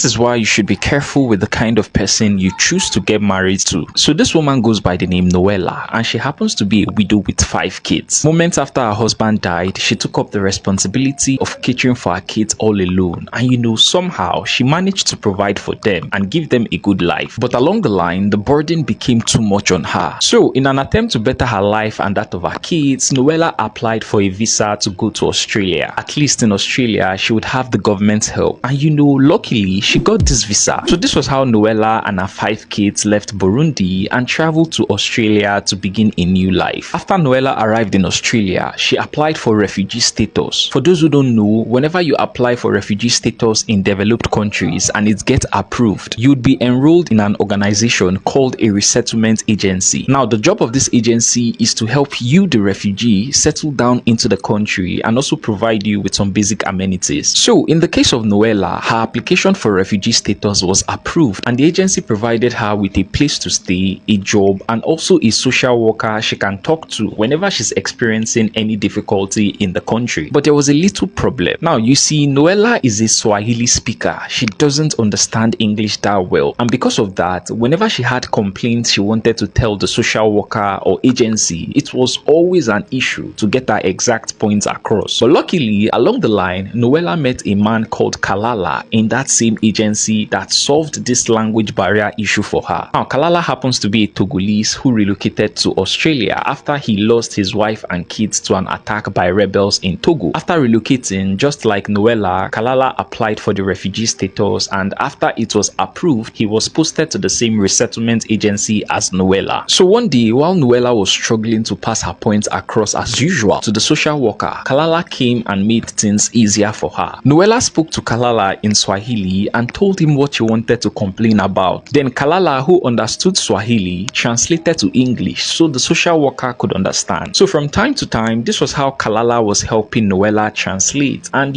This is why you should be careful with the kind of person you choose to get married to. So this woman goes by the name Noella, and she happens to be a widow with 5 kids. Moments after her husband died, she took up the responsibility of catering for her kids all alone, and somehow she managed to provide for them and give them a good life. But along the line, the burden became too much on her. So in an attempt to better her life and that of her kids, Noella applied for a visa to go to Australia. At least in Australia, she would have the government's help. And luckily, she got this visa. So this was how Noella and her 5 kids left Burundi and traveled to Australia to begin a new life. After Noella arrived in Australia, she applied for refugee status. For those who don't know, whenever you apply for refugee status in developed countries and it gets approved, you'd be enrolled in an organization called a resettlement agency. Now, the job of this agency is to help you, the refugee, settle down into the country and also provide you with some basic amenities. So in the case of Noella, her application for refugee status was approved and the agency provided her with a place to stay, a job, and also a social worker she can talk to whenever she's experiencing any difficulty in the country. But there was a little problem. Now, you see, Noella is a Swahili speaker. She doesn't understand English that well, and because of that, whenever she had complaints she wanted to tell the social worker or agency, it was always an issue to get her exact points across. But luckily, along the line, Noella met a man called Kalala in that same agency that solved this language barrier issue for her. Now, Kalala happens to be a Togolese who relocated to Australia after he lost his wife and kids to an attack by rebels in Togo. After relocating, just like Noella, Kalala applied for the refugee status, and after it was approved, he was posted to the same resettlement agency as Noella. So one day, while Noella was struggling to pass her points across as usual to the social worker, Kalala came and made things easier for her. Noella spoke to Kalala in Swahili and told him what she wanted to complain about. Then Kalala, who understood Swahili, translated to English so the social worker could understand. So from time to time, this was how Kalala was helping Noella translate. And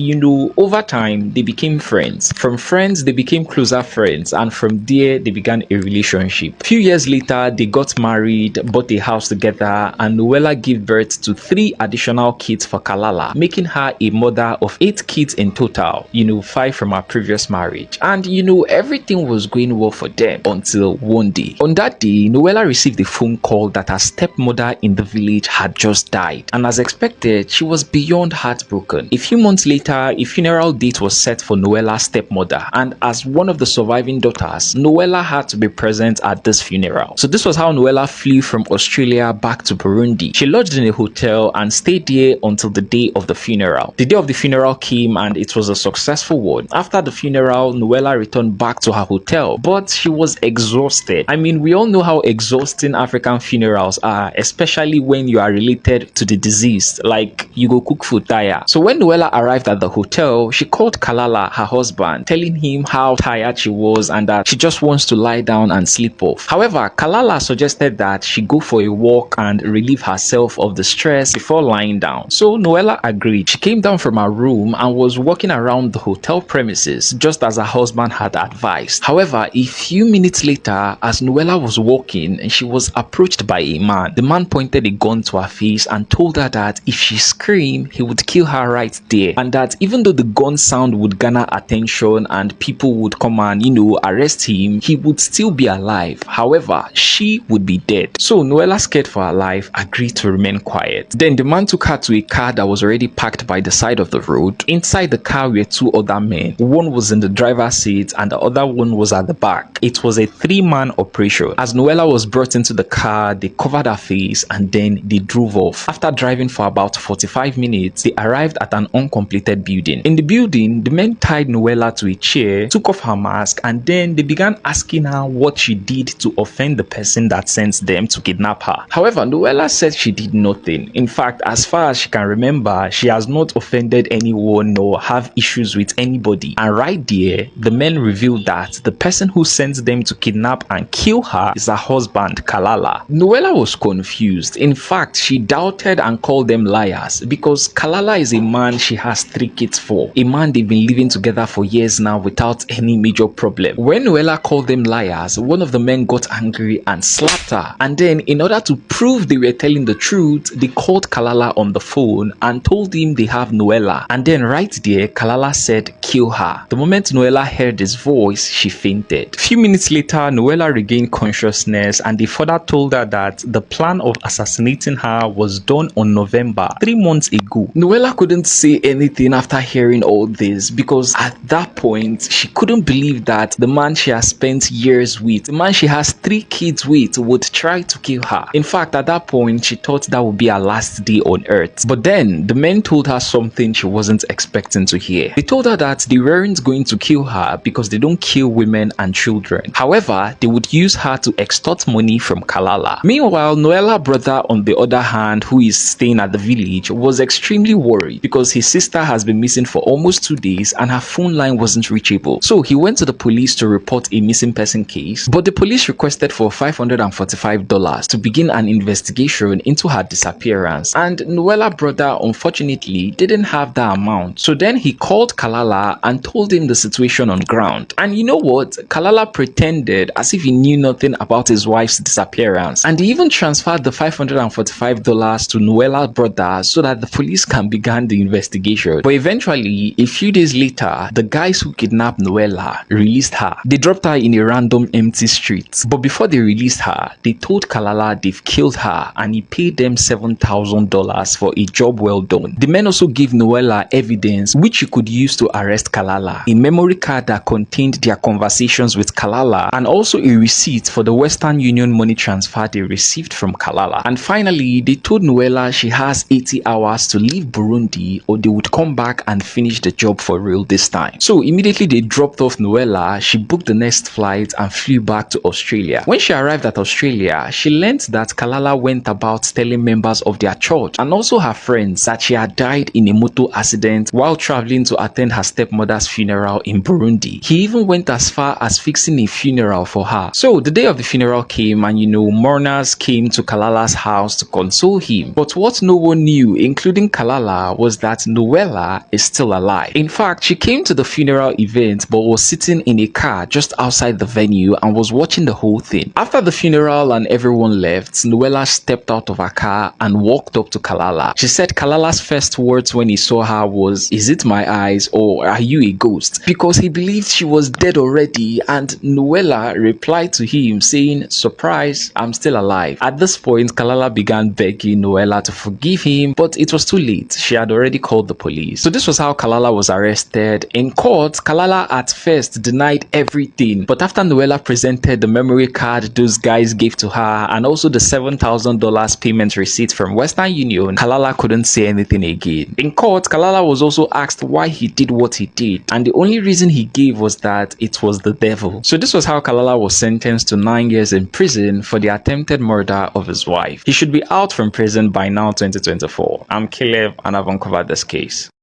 over time, they became friends. From friends, they became closer friends, and from there, they began a relationship. A few years later, they got married, bought a house together, and Noella gave birth to 3 additional kids for Kalala, making her a mother of 8 kids in total, 5 from her previous marriage. And everything was going well for them until one day. On that day, Noella received a phone call that her stepmother in the village had just died. And as expected, she was beyond heartbroken. A few months later, a funeral date was set for Noella's stepmother. And as one of the surviving daughters, Noella had to be present at this funeral. So this was how Noella flew from Australia back to Burundi. She lodged in a hotel and stayed there until the day of the funeral. The day of the funeral came and it was a successful one. After the funeral, Noella returned back to her hotel, but she was exhausted. I mean, we all know how exhausting African funerals are, especially when you are related to the deceased, like you go cook food tire. So when Noella arrived at the hotel, she called Kalala, her husband, telling him how tired she was and that she just wants to lie down and sleep off. However, Kalala suggested that she go for a walk and relieve herself of the stress before lying down. So Noella agreed. She came down from her room and was walking around the hotel premises just as her husband had advised. However, a few minutes later, as Noella was walking, she was approached by a man. The man pointed a gun to her face and told her that if she screamed, he would kill her right there, and that even though the gun sound would garner attention and people would come and arrest him, he would still be alive. However, she would be dead. So Noella, scared for her life, agreed to remain quiet. Then the man took her to a car that was already parked by the side of the road. Inside the car were 2 other men. One was in the driver's seat and the other one was at the back. It was a 3-man operation. As Noella was brought into the car, they covered her face and then they drove off. After driving for about 45 minutes, they arrived at an uncompleted building. In the building, the men tied Noella to a chair, took off her mask, and then they began asking her what she did to offend the person that sent them to kidnap her. However, Noella said she did nothing. In fact, as far as she can remember, she has not offended anyone nor have issues with anybody. And right there, the men revealed that the person who sent them to kidnap and kill her is her husband, Kalala. Noella was confused. In fact, she doubted and called them liars because Kalala is a man she has 3 kids for. A man they've been living together for years now without any major problem. When Noella called them liars, one of the men got angry and slapped her. And then, in order to prove they were telling the truth, they called Kalala on the phone and told him they have Noella. And then right there, Kalala said, kill her. The moment Noella Noella heard his voice, she fainted. A few minutes later, Noella regained consciousness and they further told her that the plan of assassinating her was done on November, 3 months ago. Noella couldn't say anything after hearing all this because at that point, she couldn't believe that the man she has spent years with, the man she has 3 kids with, would try to kill her. In fact, at that point, she thought that would be her last day on earth. But then, the men told her something she wasn't expecting to hear. They told her that they weren't going to kill her because they don't kill women and children. However, they would use her to extort money from Kalala. Meanwhile, Noella's brother, on the other hand, who is staying at the village, was extremely worried because his sister has been missing for almost 2 days and her phone line wasn't reachable. So he went to the police to report a missing person case, but the police requested for $545 to begin an investigation into her disappearance, and Noella's brother unfortunately didn't have that amount. So then he called Kalala and told him the situation on ground. And you know what? Kalala pretended as if he knew nothing about his wife's disappearance, and he even transferred the $545 to Noella's brother so that the police can begin the investigation. But eventually, a few days later, the guys who kidnapped Noella released her. They dropped her in a random empty street. But before they released her, they told Kalala they've killed her and he paid them $7,000 for a job well done. The men also gave Noella evidence which he could use to arrest Kalala, a memory card that contained their conversations with Kalala and also a receipt for the Western Union money transfer they received from Kalala. And finally, they told Noella she has 80 hours to leave Burundi or they would come back and finish the job for real this time. So immediately they dropped off Noella, she booked the next flight and flew back to Australia. When she arrived at Australia, she learned that Kalala went about telling members of their church and also her friends that she had died in a motor accident while traveling to attend her stepmother's funeral in Burundi. He even went as far as fixing a funeral for her. So the day of the funeral came and mourners came to Kalala's house to console him. But what no one knew, including Kalala, was that Noella is still alive. In fact, she came to the funeral event but was sitting in a car just outside the venue and was watching the whole thing. After the funeral and everyone left, Noella stepped out of her car and walked up to Kalala. She said Kalala's first words when he saw her was, "Is it my eyes or are you a ghost?" Because he believed she was dead already, and Noella replied to him saying, "Surprise, I'm still alive." At this point, Kalala began begging Noella to forgive him, but it was too late. She had already called the police. So this was how Kalala was arrested. In court, Kalala at first denied everything, but after Noella presented the memory card those guys gave to her and also the $7,000 payment receipt from Western Union, Kalala couldn't say anything again. In court, Kalala was also asked why he did what he did, and the only reason he gave was that it was the devil. So this was how Kalala was sentenced to 9 years in prison for the attempted murder of his wife. He should be out from prison by now, 2024. I'm Caleb and I've uncovered this case.